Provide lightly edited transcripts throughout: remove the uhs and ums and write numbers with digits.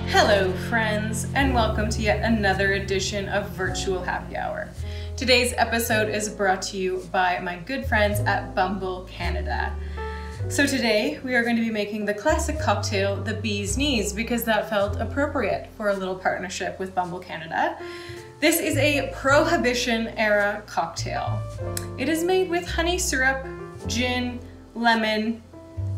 Hello friends, and welcome to yet another edition of Virtual Happy Hour. Today's episode is brought to you by my good friends at Bumble Canada. So today we are going to be making the classic cocktail, the Bee's Knees, because that felt appropriate for a little partnership with Bumble Canada. This is a Prohibition Era cocktail. It is made with honey syrup, gin, lemon,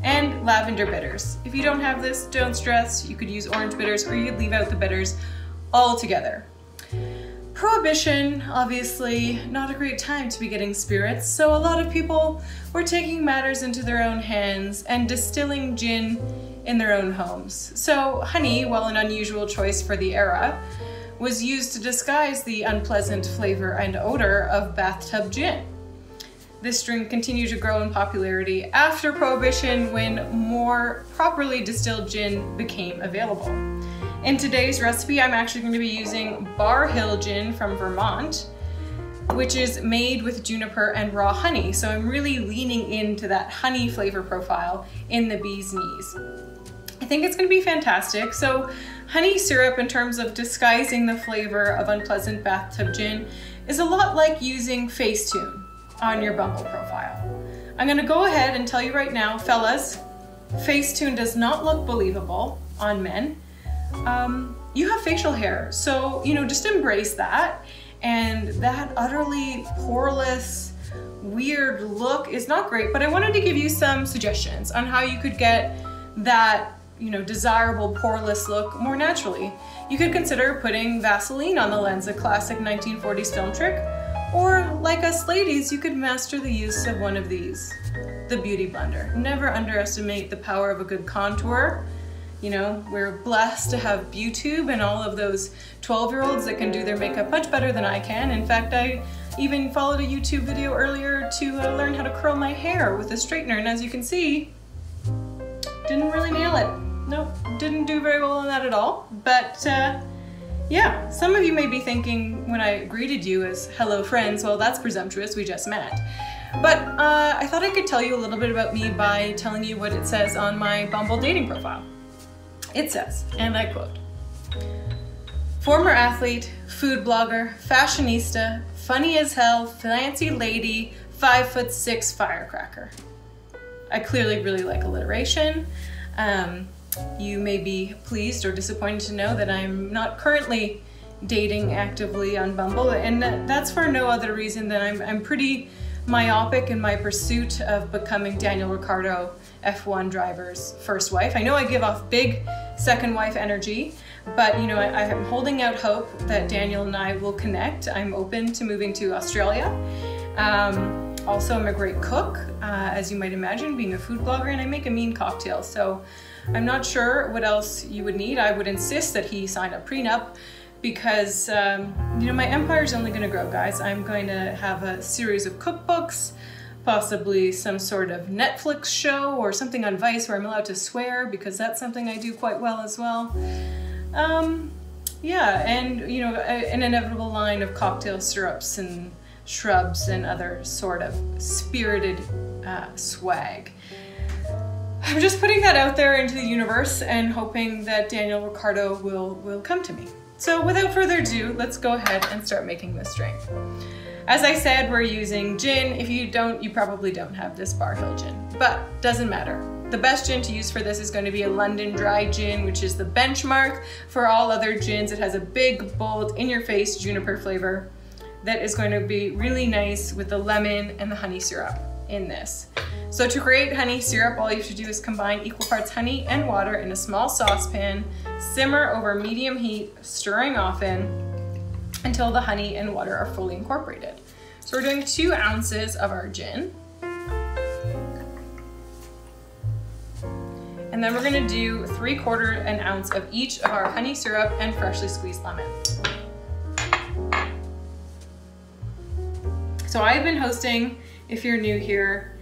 and lavender bitters. If you don't have this, don't stress. You could use orange bitters or you could leave out the bitters altogether. Prohibition, obviously, not a great time to be getting spirits, so a lot of people were taking matters into their own hands and distilling gin in their own homes. So honey, while an unusual choice for the era, was used to disguise the unpleasant flavor and odor of bathtub gin. This drink continued to grow in popularity after Prohibition when more properly distilled gin became available. In today's recipe, I'm actually going to be using Bar Hill gin from Vermont, which is made with juniper and raw honey. So I'm really leaning into that honey flavor profile in the Bee's Knees. I think it's going to be fantastic. So honey syrup, in terms of disguising the flavor of unpleasant bathtub gin, is a lot like using Facetune on your Bumble profile. I'm going to go ahead and tell you right now, fellas, Facetune does not look believable on men. You have facial hair, so just embrace that. And that utterly poreless, weird look is not great, but I wanted to give you some suggestions on how you could get that desirable poreless look more naturally. You could consider putting Vaseline on the lens, a classic 1940s film trick, or like us ladies, you could master the use of one of these, the Beauty Blender. Never underestimate the power of a good contour. We're blessed to have BeauTube and all of those 12-year-olds that can do their makeup much better than I can. In fact, I even followed a YouTube video earlier to learn how to curl my hair with a straightener, and as you can see, didn't really nail it. Nope, didn't do very well on that at all. But yeah, some of you may be thinking when I greeted you as hello friends, well, that's presumptuous, we just met. But I thought I could tell you a little bit about me by telling you what it says on my Bumble dating profile. It says, and I quote, former athlete, food blogger, fashionista, funny as hell, fancy lady, 5'6" firecracker. I clearly really like alliteration. You may be pleased or disappointed to know that I'm not currently dating actively on Bumble, and that's for no other reason than I'm pretty myopic in my pursuit of becoming Daniel Ricciardo F1 driver's first wife. I know I give off big second wife energy, but I'm holding out hope that Daniel and I will connect. I'm open to moving to Australia. Also, I'm a great cook, as you might imagine, being a food blogger, and I make a mean cocktail. So I'm not sure what else you would need. I would insist that he sign a prenup because, my empire's only going to grow, guys. I'm going to have a series of cookbooks, possibly some sort of Netflix show or something on Vice where I'm allowed to swear, because that's something I do quite well as well. Yeah, and an inevitable line of cocktail syrups and shrubs and other sort of spirited swag. I'm just putting that out there into the universe and hoping that Daniel Ricciardo will come to me. So without further ado, let's go ahead and start making this drink. As I said, we're using gin. If you don't, you probably don't have this Bar Hill gin, but doesn't matter. The best gin to use for this is going to be a London dry gin, which is the benchmark for all other gins. It has a big, bold, in-your-face juniper flavor that is going to be really nice with the lemon and the honey syrup in this. So to create honey syrup, all you have to do is combine equal parts honey and water in a small saucepan, simmer over medium heat, stirring often until the honey and water are fully incorporated. So we're doing 2 ounces of our gin. And then we're gonna do 3/4 an ounce of each of our honey syrup and freshly squeezed lemon. So I've been hosting, if you're new here,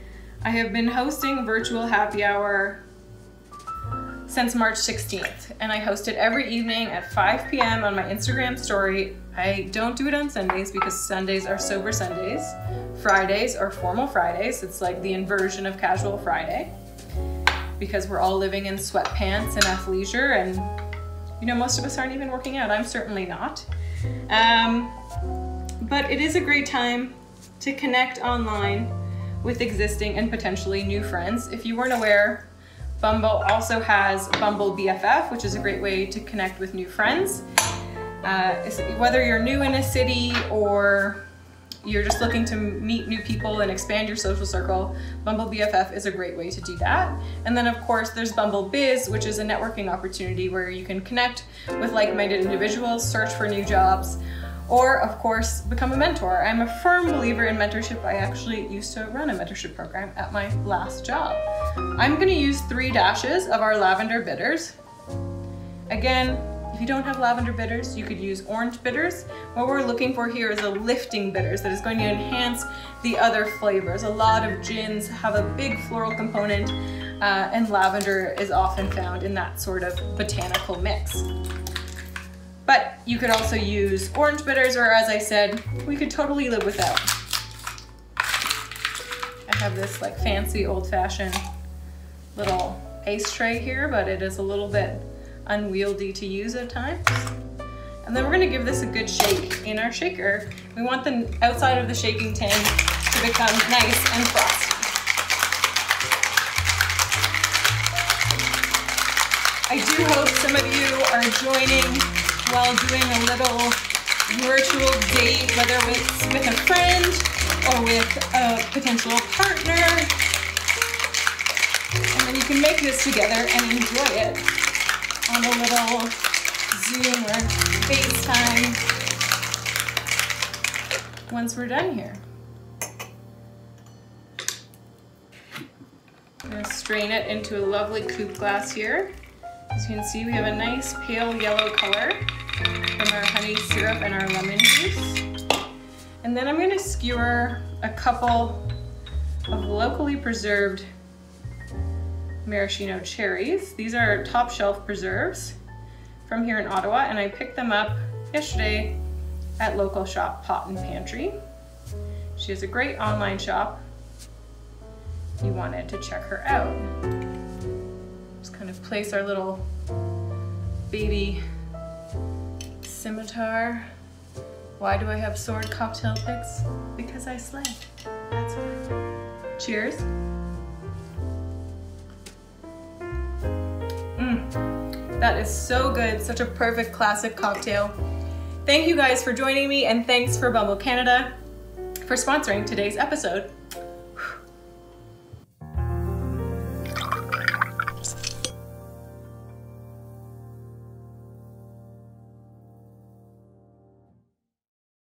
I have been hosting Virtual Happy Hour since March 16th, and I host it every evening at 5 p.m. on my Instagram story. I don't do it on Sundays because Sundays are sober Sundays. Fridays are formal Fridays. It's like the inversion of casual Friday. because we're all living in sweatpants and athleisure, and you know, most of us aren't even working out. I'm certainly not. But it is a great time to connect online with existing and potentially new friends. If you weren't aware, Bumble also has Bumble BFF, which is a great way to connect with new friends. Whether you're new in a city or you're just looking to meet new people and expand your social circle, Bumble BFF is a great way to do that. And then of course there's Bumble Biz, which is a networking opportunity where you can connect with like-minded individuals, search for new jobs, or of course become a mentor. I'm a firm believer in mentorship. I actually used to run a mentorship program at my last job. I'm gonna use 3 dashes of our lavender bitters. Again, if you don't have lavender bitters, you could use orange bitters. What we're looking for here is a lifting bitters that is going to enhance the other flavors. A lot of gins have a big floral component, and lavender is often found in that sort of botanical mix. But you could also use orange bitters, or as I said, we could totally live without. I have this like fancy old-fashioned little ice tray here, but it is a little bit unwieldy to use at times. And then we're gonna give this a good shake in our shaker. We want the outside of the shaking tin to become nice and frosty. I do hope some of you are joining while doing a little virtual date, whether it's with a friend or with a potential partner. And then you can make this together and enjoy it on a little Zoom or FaceTime once we're done here. I'm gonna strain it into a lovely coupe glass here. As you can see, we have a nice pale yellow color from our honey syrup and our lemon juice. And then I'm gonna skewer a couple of locally preserved maraschino cherries. These are top shelf preserves from here in Ottawa, and I picked them up yesterday at local shop Pot and Pantry. She has a great online shop if you wanted to check her out. Just kind of place our little baby scimitar. Why do I have sword cocktail picks? Because I slay. That's why. Cheers. That is so good. Such a perfect classic cocktail. Thank you guys for joining me, and thanks for Bumble Canada for sponsoring today's episode.